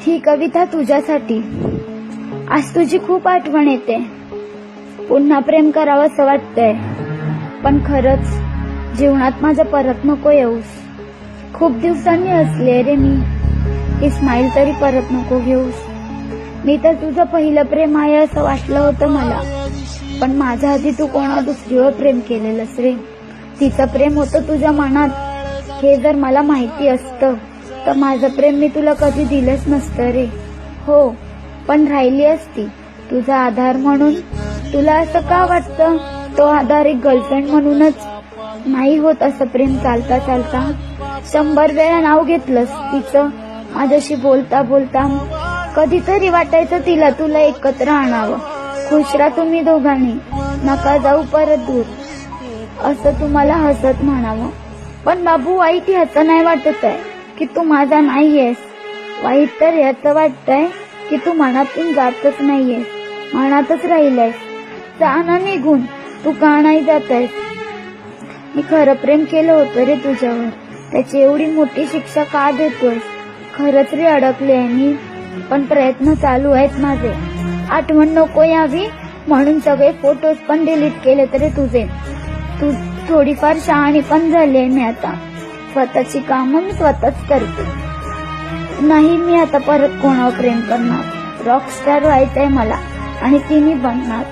ही कविता तुझ्यासाठी. आज तुझी खूप आठवण येते. पुन्हा प्रेम करावं असं वाटतंय, पण खरंच जीवनात माझं परत नको येऊस. खूप दिवसांनी हसले रे मी, ही स्माईल तरी परत नको घेऊस. मी तर तुझं पहिलं प्रेम आहे असं वाटलं होतं मला, पण माझ्या आधी तू कोणा दुसरीवर प्रेम केलेलंस रे. तिचं प्रेम होतं तुझ्या मनात. हे जर मला माहिती असतं तर माझं प्रेम मी तुला कधी दिलंच नसतं रे. हो, पण राहिली असती तुझा आधार म्हणून. तुला असं का वाटतं तो आधार एक गर्लफ्रेंड म्हणूनच नाही होत असं प्रेम चालता चालता? 100 वेळा नाव घेतलंस तिचं माझ्याशी बोलता बोलता. कधीतरी वाटायचं तिला तुला एकत्र आणावं. खुश राहा तुम्ही दोघांनी, नका जाऊ परत दूर, असं तुम्हाला हसत म्हणावं. पण बाबू, वाईट ह्याचं नाही वाटत आहे की तू माझा नाहीयेस. वाईट तर याचं वाटतंय की तू मनातून जातच नाहीयेस, मनातच राहिलायस. जा ना निघून, तू का नाही जातयस? मी खरं प्रेम केलं होतं रे तुझ्यावर, त्याची एवढी मोठी शिक्षा का देतोयस? खरंच रे अडकले आहे मी, पण प्रयत्न चालू आहेत माझे. आठवण नको यावी म्हणून सगळे फोटोज पण डिलीट केले तरी तुझे. तू थोडीफार शहाणी पण झाली आहे मी आता. स्वतःची कामं मी स्वतःच करते. नाही, मी आता परत कोणावर प्रेम करणार. रॉकस्टार व्हायचंय मला, आणि तिने बनणार,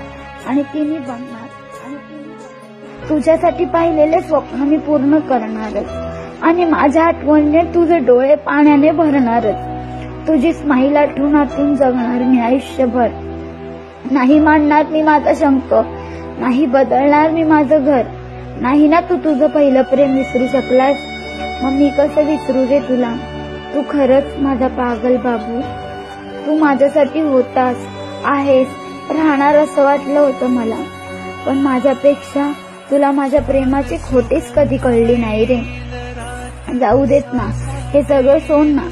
आणि तिने बनणार, आणि तिने. तुझ्यासाठी पाहिलेले स्वप्न मी पूर्ण करणारच, आणि माझ्या आठवणीने तुझे डोळे पाण्याने भरणारच. तुझी स्माईल आठवणातून जगणार मी आयुष्यभर. नाही मांडणार मी माझा शंक, नाही बदलणार मी माझं घर. नाही ना तू तुझं पहिलं प्रेम विसरू शकलास, मग मी कसं विसरू रे तुला? तू खरंच माझा पागल बाबू. तू माझ्यासाठी होतास, आहेस, राहणार असं वाटलं होतं मला, पण माझ्यापेक्षा तुला माझ्या प्रेमाची खोटीच कधी कळली नाही रे. जाऊ देत ना, हे सगळं सोड ना.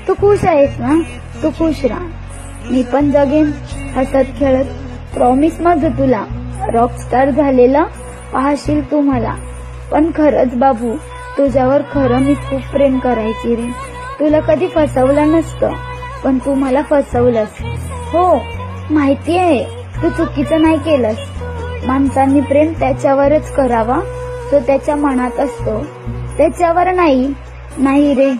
तू खुश आहेस ना? तू खुश राहा, मी पण जगेन हसत खेळत. प्रॉमिस माझं तुला, रॉकस्टार झालेला पाहशील तू मला. पण खरंच बाबू, तुझ्यावर खरं मी खूप प्रेम करायची रे. तुला कधी फसवलं नसतं, पण तू मला फसवलंस. हो, माहिती आहे, तू चुकीचं नाही केलंस. माणसांनी प्रेम त्याच्यावरच करावा जो त्याच्या मनात असतो, त्याच्यावर नाही. नाही रे,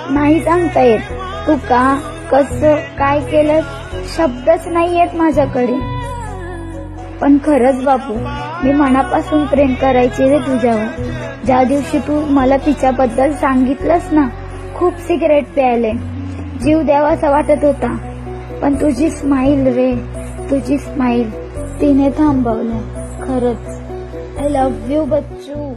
नाही सांगता येत. तू का, कसं, काय केलंस शब्दच नाही येत माझ्याकडे. पण खरंच बापू, मी मनापासून प्रेम करायचे रे तुझ्यावर. ज्या दिवशी तू मला तिच्याबद्दल सांगितलंस ना, खूप सिगरेट प्यायले, जीव द्यावासा वाटत होता. पण तुझी स्माईल रे, तुझी स्माईल, तिने थांबवलं. खरंच, आय लव्ह यू बच्चू.